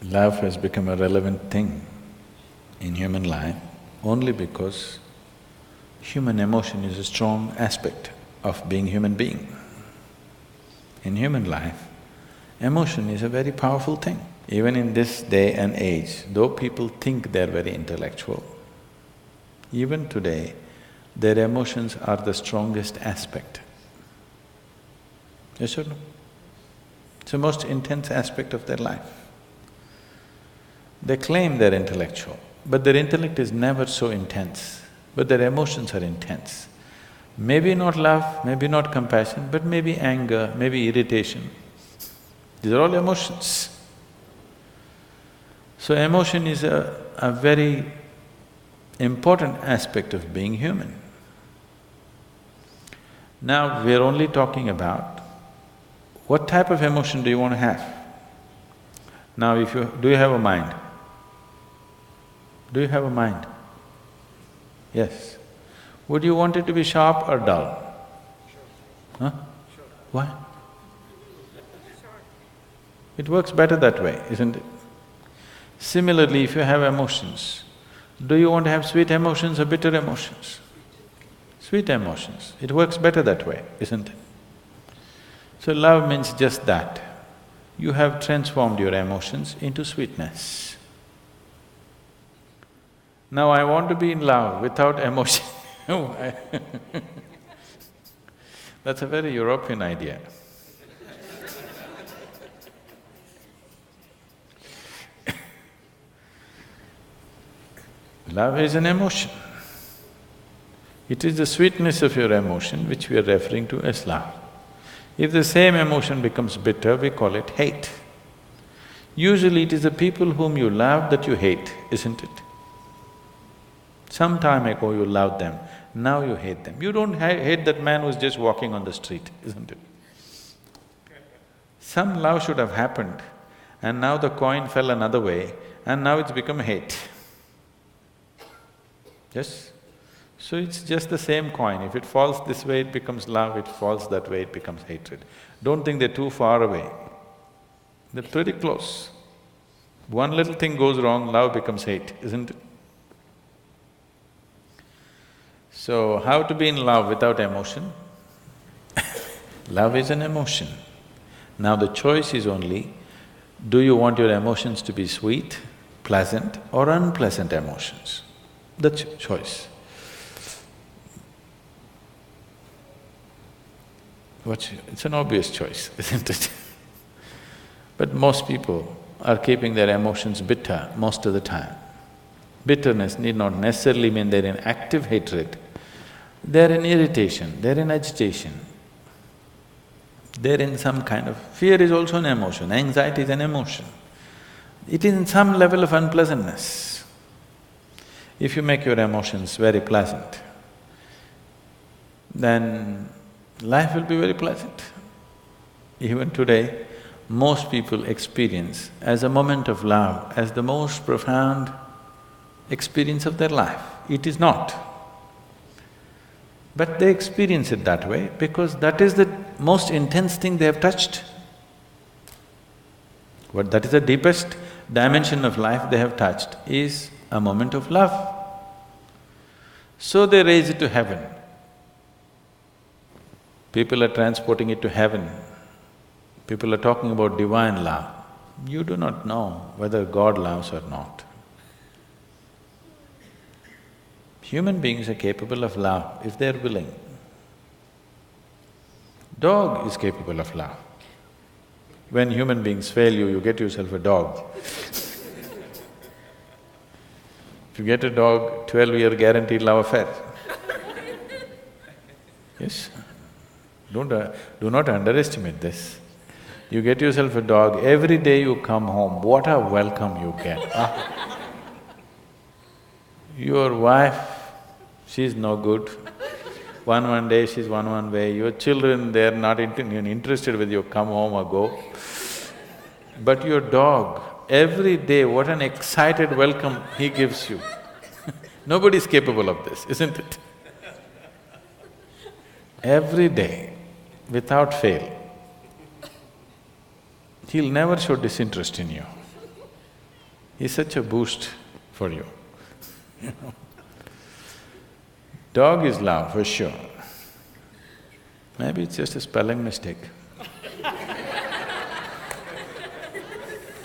Love has become a relevant thing in human life only because human emotion is a strong aspect of being human being. In human life, emotion is a very powerful thing. Even in this day and age, though people think they're very intellectual, even today, their emotions are the strongest aspect. Yes or no? It's the most intense aspect of their life. They claim they're intellectual, but their intellect is never so intense, but their emotions are intense. Maybe not love, maybe not compassion, but maybe anger, maybe irritation. These are all emotions. So emotion is a very important aspect of being human. Now we're only talking about what type of emotion do you want to have? Now do you have a mind? Do you have a mind? Yes. Would you want it to be sharp or dull? Huh? Why? It works better that way, isn't it? Similarly, if you have emotions, do you want to have sweet emotions or bitter emotions? Sweet emotions, it works better that way, isn't it? So love means just that. You have transformed your emotions into sweetness. Now I want to be in love without emotion. That's a very European idea. Love is an emotion. It is the sweetness of your emotion which we are referring to as love. If the same emotion becomes bitter, we call it hate. Usually it is the people whom you love that you hate, isn't it? Some time ago you loved them, now you hate them. You don't hate that man who's just walking on the street, isn't it? Some love should have happened and now the coin fell another way and now it's become hate. Yes? So it's just the same coin. If it falls this way, it becomes love, if it falls that way, it becomes hatred. Don't think they're too far away. They're pretty close. One little thing goes wrong, love becomes hate, isn't it? So, how to be in love without emotion? Love is an emotion. Now the choice is only, do you want your emotions to be sweet, pleasant or unpleasant emotions? That's your choice. It's an obvious choice, isn't it? But most people are keeping their emotions bitter most of the time. Bitterness need not necessarily mean they're in active hatred. They're in irritation, they're in agitation. They're in some kind of… fear is also an emotion, anxiety is an emotion. It is in some level of unpleasantness. If you make your emotions very pleasant, then life will be very pleasant. Even today, most people experience as a moment of love as the most profound experience of their life. It is not. But they experience it that way because that is the most intense thing they have touched. That is the deepest dimension of life they have touched is a moment of love. So they raise it to heaven. People are transporting it to heaven. People are talking about divine love. You do not know whether God loves or not. Human beings are capable of love if they're willing. Dog is capable of love. When human beings fail you, you get yourself a dog. If you get a dog, 12-year guaranteed love affair. Yes? Do not underestimate this. You get yourself a dog, every day you come home, what a welcome you get. Your wife, she's no good. One day she's one way, your children, they're not interested whether you come home or go. But your dog, every day, what an excited welcome he gives you. Nobody's capable of this, isn't it? Every day, without fail, he'll never show disinterest in you. is such a boost for you, you know. Dog is love for sure. Maybe it's just a spelling mistake.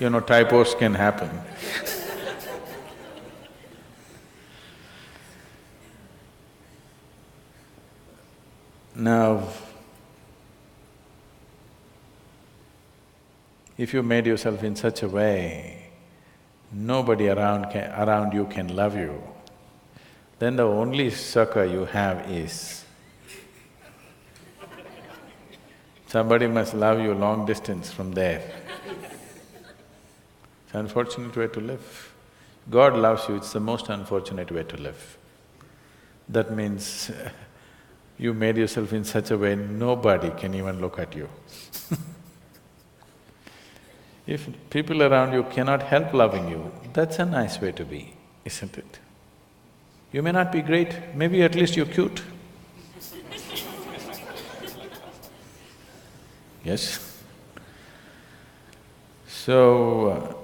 You know, typos can happen. Now, if you made yourself in such a way, nobody around you can love you, then the only succor you have is somebody must love you long distance from there. It's an unfortunate way to live. God loves you, it's the most unfortunate way to live. That means you made yourself in such a way nobody can even look at you. If people around you cannot help loving you, that's a nice way to be, isn't it? You may not be great, maybe at least you're cute. Yes? So,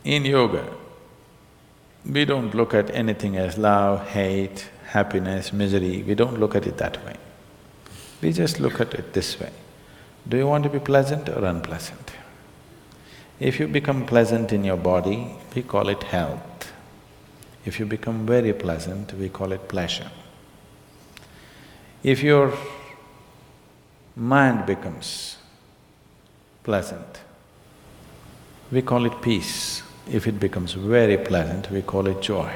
in yoga, we don't look at anything as love, hate, happiness, misery, we don't look at it that way. We just look at it this way. Do you want to be pleasant or unpleasant? If you become pleasant in your body, we call it health. If you become very pleasant, we call it pleasure. If your mind becomes pleasant, we call it peace. If it becomes very pleasant, we call it joy.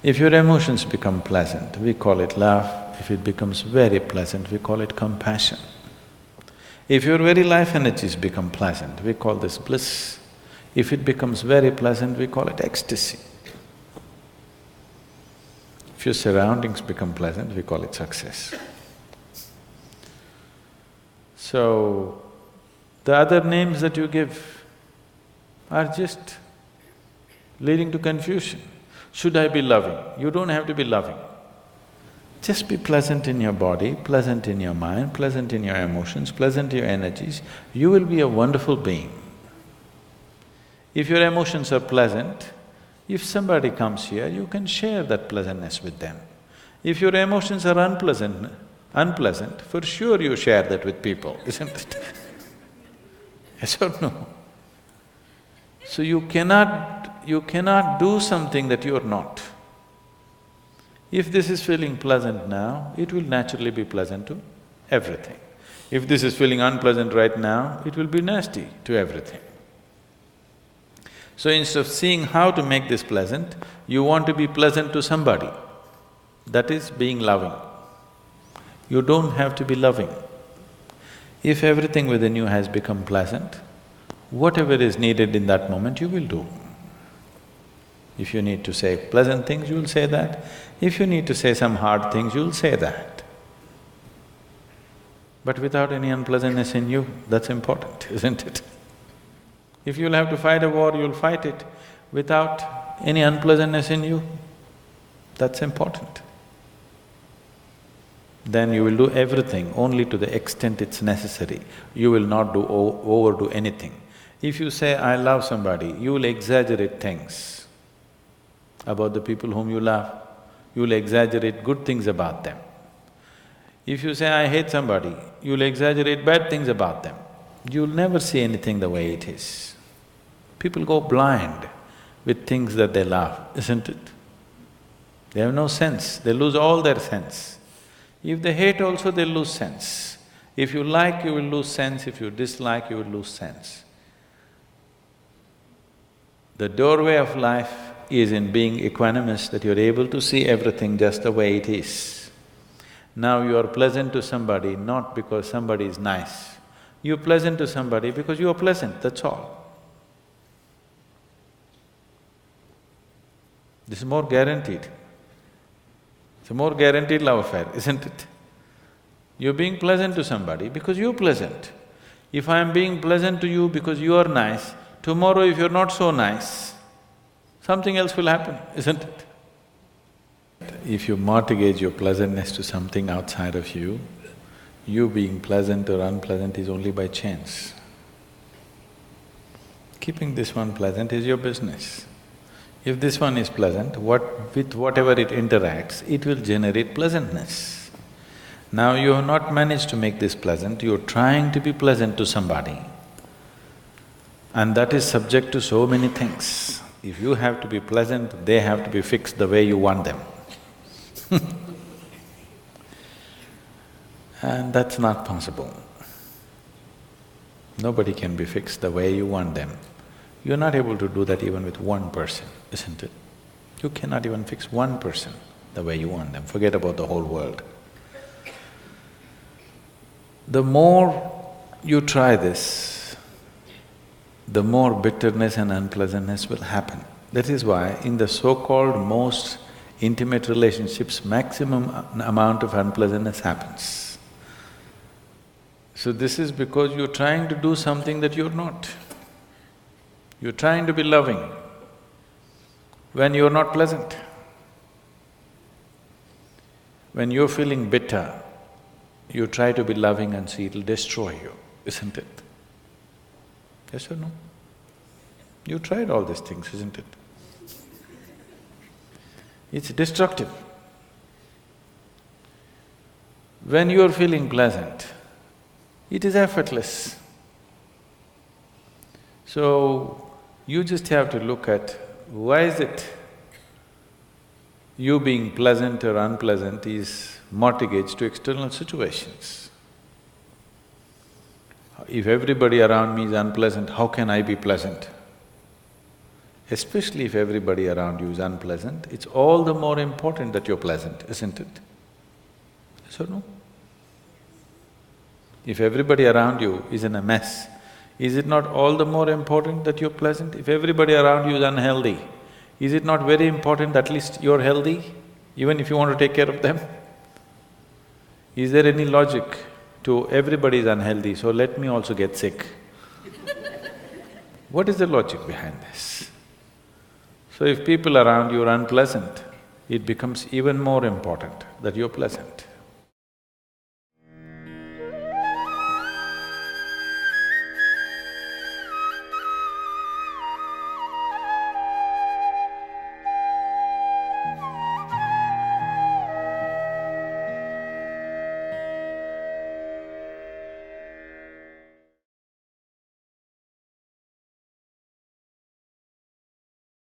If your emotions become pleasant, we call it love. If it becomes very pleasant, we call it compassion. If your very life energies become pleasant, we call this bliss. If it becomes very pleasant, we call it ecstasy. If your surroundings become pleasant, we call it success. So, the other names that you give are just leading to confusion. Should I be loving? You don't have to be loving. Just be pleasant in your body, pleasant in your mind, pleasant in your emotions, pleasant in your energies, you will be a wonderful being. If your emotions are pleasant, if somebody comes here, you can share that pleasantness with them. If your emotions are unpleasant, for sure you share that with people, isn't it? Yes or no? So you cannot do something that you are not. If this is feeling pleasant now, it will naturally be pleasant to everything. If this is feeling unpleasant right now, it will be nasty to everything. So instead of seeing how to make this pleasant, you want to be pleasant to somebody. That is being loving. You don't have to be loving. If everything within you has become pleasant, whatever is needed in that moment, you will do. If you need to say pleasant things, you will say that. If you need to say some hard things, you will say that. But without any unpleasantness in you, that's important, isn't it? If you'll have to fight a war, you'll fight it without any unpleasantness in you, that's important. Then you will do everything only to the extent it's necessary. You will not overdo anything. If you say, I love somebody, you will exaggerate things about the people whom you love. You will exaggerate good things about them. If you say, I hate somebody, you will exaggerate bad things about them. You'll never see anything the way it is. People go blind with things that they love, isn't it? They have no sense, they lose all their sense. If they hate also, they'll lose sense. If you like, you will lose sense, if you dislike, you will lose sense. The doorway of life is in being equanimous, that you're able to see everything just the way it is. Now you are pleasant to somebody not because somebody is nice. You're pleasant to somebody because you are pleasant, that's all. This is more guaranteed. It's a more guaranteed love affair, isn't it? You're being pleasant to somebody because you're pleasant. If I'm being pleasant to you because you are nice, tomorrow if you're not so nice, something else will happen, isn't it? If you mortgage your pleasantness to something outside of you being pleasant or unpleasant is only by chance. Keeping this one pleasant is your business. If this one is pleasant, with whatever it interacts, it will generate pleasantness. Now you have not managed to make this pleasant, you're trying to be pleasant to somebody, and that is subject to so many things. If you have to be pleasant, they have to be fixed the way you want them. And that's not possible. Nobody can be fixed the way you want them. You're not able to do that even with one person, isn't it? You cannot even fix one person the way you want them, forget about the whole world. The more you try this, the more bitterness and unpleasantness will happen. That is why in the so-called most intimate relationships, maximum amount of unpleasantness happens. So this is because you're trying to do something that you're not. You're trying to be loving when you're not pleasant. When you're feeling bitter, you try to be loving and see it'll destroy you, isn't it? Yes or no? You tried all these things, isn't it? It's destructive. When you're feeling pleasant, it is effortless. So, you just have to look at why is it you being pleasant or unpleasant is mortgaged to external situations. If everybody around me is unpleasant, how can I be pleasant? Especially if everybody around you is unpleasant, it's all the more important that you're pleasant, isn't it? Yes or no? If everybody around you is in a mess, is it not all the more important that you're pleasant? If everybody around you is unhealthy, is it not very important that at least you're healthy, even if you want to take care of them? Is there any logic to everybody is unhealthy, so let me also get sick? What is the logic behind this? So if people around you are unpleasant, it becomes even more important that you're pleasant.